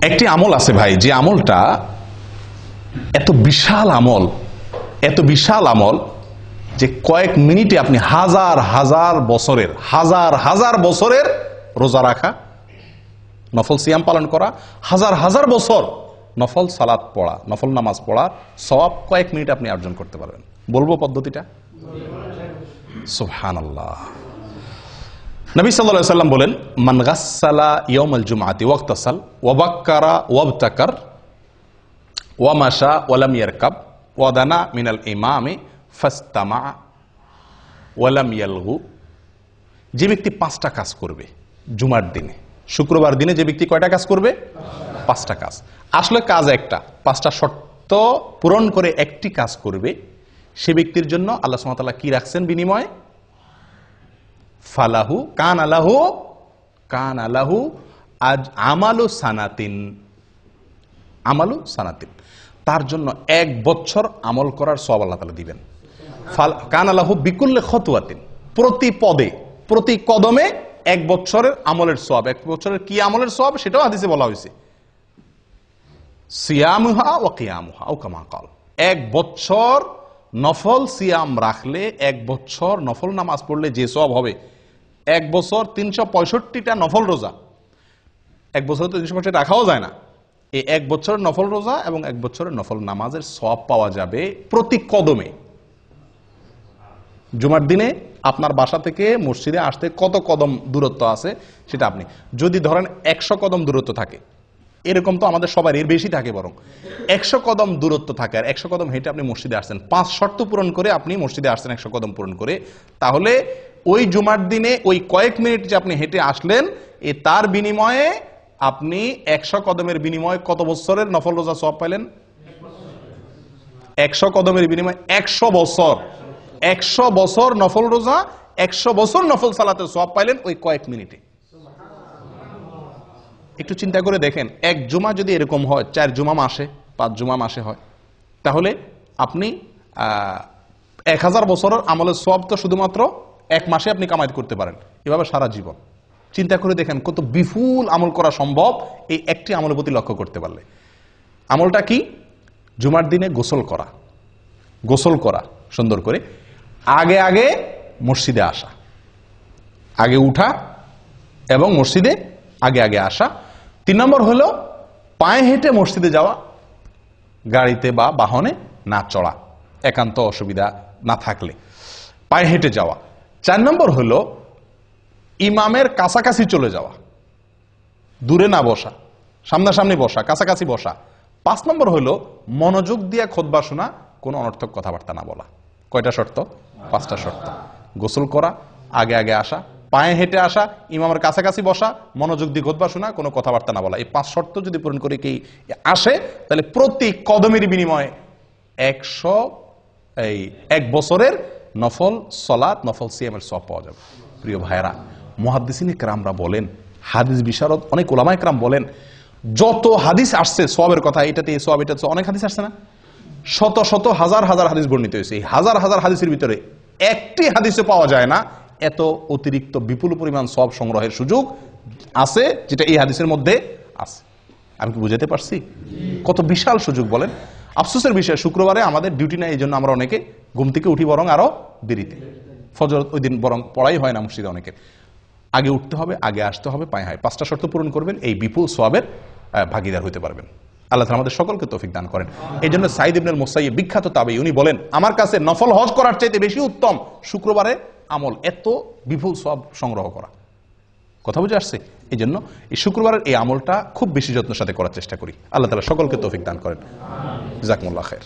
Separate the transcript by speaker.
Speaker 1: একটি আমল আছে ভাই, যে আমলটা এত বিশাল আমল যে কয়েক মিনিটে আপনি হাজার হাজার বছরের রোজা রাখা, নফল সিয়াম পালন করা, হাজার বছর নফল সালাত পড়া, নফল নামাজ পড়ার সওয়াব কয়েক মিনিট আপনি অর্জন করতে পারবেন। বলবো পদ্ধতিটা? সুবহানাল্লাহ। নবী সাল্লাল্লাহু আলাইহি ওয়াসাল্লাম বলেন, মান গাসসালা ইয়াউমাল জুমআতি ওয়াগতাসাল ওয়া বাক্কারা ওয়াবতাকার ওয়া মাশা ওয়া লাম ইয়ারকাব ওয়া দানা মিনাল ইমামি ফাস্তামা ওয়া লাম ইয়ালগু। যে ব্যক্তি 5টা কাজ করবে জুমার দিনে, শুক্রবার দিনে যে ব্যক্তি কয়টা কাজ করবে? 5টা কাজ। আসলে কাজ একটা, 5টা শর্ত পূরণ করে একটি কাজ করবে, সে ব্যক্তির জন্য আল্লাহ সুবহানাহু ওয়া তাআলা কি রাখছেন বিনিময়ে? ফালাহু কান আলাহু আজ আমালু সানাতিন, তার জন্য 1 বছর আমল করার সওয়াব আল্লাহ তাআলা দিবেন। কান আলাহু বিকুল্লি খতওয়াতিন, প্রতি পদে প্রতি কদমে 1 বছরের আমলের সওয়াব। 1 বছরের কি আমলের সওয়াব সেটাও হাদিসে বলা হয়েছে, সিয়ামুহা ওয়া কিয়ামুহা আও কামা ক্বাল। 1 বছর নফল সিয়াম রাখলে, 1 বছর নফল নামাজ পড়লে যে সওয়াব হবে, 1 বছর 365টা নফল রোজা, 1 বছর তো 365 রাখাও যায় না, এই 1 বছরের নফল রোজা এবং 1 বছরের নফল নামাজের সওয়াব পাওয়া যাবে প্রতি কদমে। জুমার দিনে আপনার বাসা থেকে মসজিদে আসতে কত কদম দূরত্ব আছে সেটা আপনি যদি ধরেন 100 কদম দূরত্ব থাকে, এরকম তো আমাদের সবার এর বেশি থাকে, বরং 100 কদম দূরত্ব থাকে আর 100 কদম হেঁটে আপনি মসজিদে আসছেন, 5 শর্ত পূরণ করে আপনি মসজিদে আসছেন 100 কদম পূরণ করে, তাহলে ওই জুমার দিনে ওই কয়েক মিনিট যে আপনি হেঁটে আসলেন, তার বিনিময়ে আপনি 100 কদমের বিনিময়ে কত বছরের নফল রোজা সওয়াব পাইলেন? 100 কদমের বিনিময়ে 100 বছর, 100 বছর নফল রোজা, 100 বছর নফল সালাতের সওয়াব পাইলেন ওই কয়েক মিনিটে। একটু চিন্তা করে দেখেন, 1 জুমা যদি এরকম হয়, 4 জুমা মাসে, 5 জুমা মাসে হয়, তাহলে আপনি 1000 বছরের আমলের সওয়াব তো শুধুমাত্র 1 মাসে আপনি কামাই করতে পারেন, এভাবে সারা জীবন। চিন্তা করে দেখেন কত বিপুল আমল করা সম্ভব এই একটি আমলের প্রতি লক্ষ্য করতে পারলে। আমলটা কি? জুমার দিনে গোসল করা সুন্দর করে, আগে মসজিদে আসা, আগে উঠা এবং মসজিদে আগে আসা। 3 নম্বর হলো পায়ে হেঁটে মসজিদে যাওয়া, গাড়িতে বা বাহনে না চড়া, একান্ত অসুবিধা না থাকলে পায়ে হেঁটে যাওয়া। 4 নম্বর হলো ইমামের কাছাকাছি চলে যাওয়া, দূরে না বসা, সামনাসামনি বসা, কাছাকাছি বসা। 5 নম্বর হলো মনোযোগ দিয়ে খুতবা শোনা, কোনো অনর্থক কথাবার্তা না বলা। কয়টা শর্ত? 5টা শর্ত। গোসল করা, আগে আসা, পায়ে হেঁটে আসা, ইমামের কাছাকাছি বসা, মনোযোগ দিয়ে খুতবা শোনা, কোনো কথাবার্তা না বলা। এই 5 শর্ত যদি পূরণ করে কেউ আসে, তাহলে প্রতি কদমের বিনিময়ে 1 বছরের নফল সালাত, নফল সিয়ামের সওয়াব পাওয়া যাবে। প্রিয় ভাইয়েরা, মুহাদ্দিসিন কেরামরা বলেন, হাদিস বিশারদ অনেক উলামায়ে কেরাম বলেন, যত হাদিস আসছে সওয়াবের কথা, এটাতে এই সওয়াব, এটাতে অনেক হাদিস আসছে না, শত হাজার হাদিস বর্ণিত হয়েছে। এই হাজার হাদিসের ভিতরে একটি হাদিসে পাওয়া যায় না এত অতিরিক্ত বিপুল পরিমাণ সওয়াব সংগ্রহের সুযোগ আছে যেটা এই হাদিসের মধ্যে আছে। আমি কি বুঝাতে পারছি? কত বিশাল সুযোগ বলেন। আফসোসের বিষয়, শুক্রবারে আমাদের ডিউটি নাই, এই জন্য আমরা অনেকে ঘুম থেকে উঠি বরং আরো দেরিতে, ফজর ওই দিন বরং পড়াই হয় না মসজিদে অনেকের। আগে উঠতে হবে, আগে আসতে হবে, পায়ে হয়। 5টা শর্ত পূরণ করবেন, এই বিপুল সওয়াবের ভাগীদার হতে পারবেন। আল্লাহ তাআলা আমাদের সকলকে তৌফিক দান করেন। এই জন্য সাঈদ ইবনুল মুসাইয়্যিব বিখ্যাত তাবেঈ, উনি বলেন, আমার কাছে নফল হজ করার চাইতে বেশি উত্তম শুক্রবারে আমল, এত বিপুল সওয়াব সংগ্রহ করা। কথা বুঝে আসছে? এই জন্য এই শুক্রবারের এই আমলটা খুব বেশি যত্নের সাথে করার চেষ্টা করি। আল্লাহ তাআলা সকলকে তৌফিক দান করেন। জাযাকুমুল্লাহ খায়র।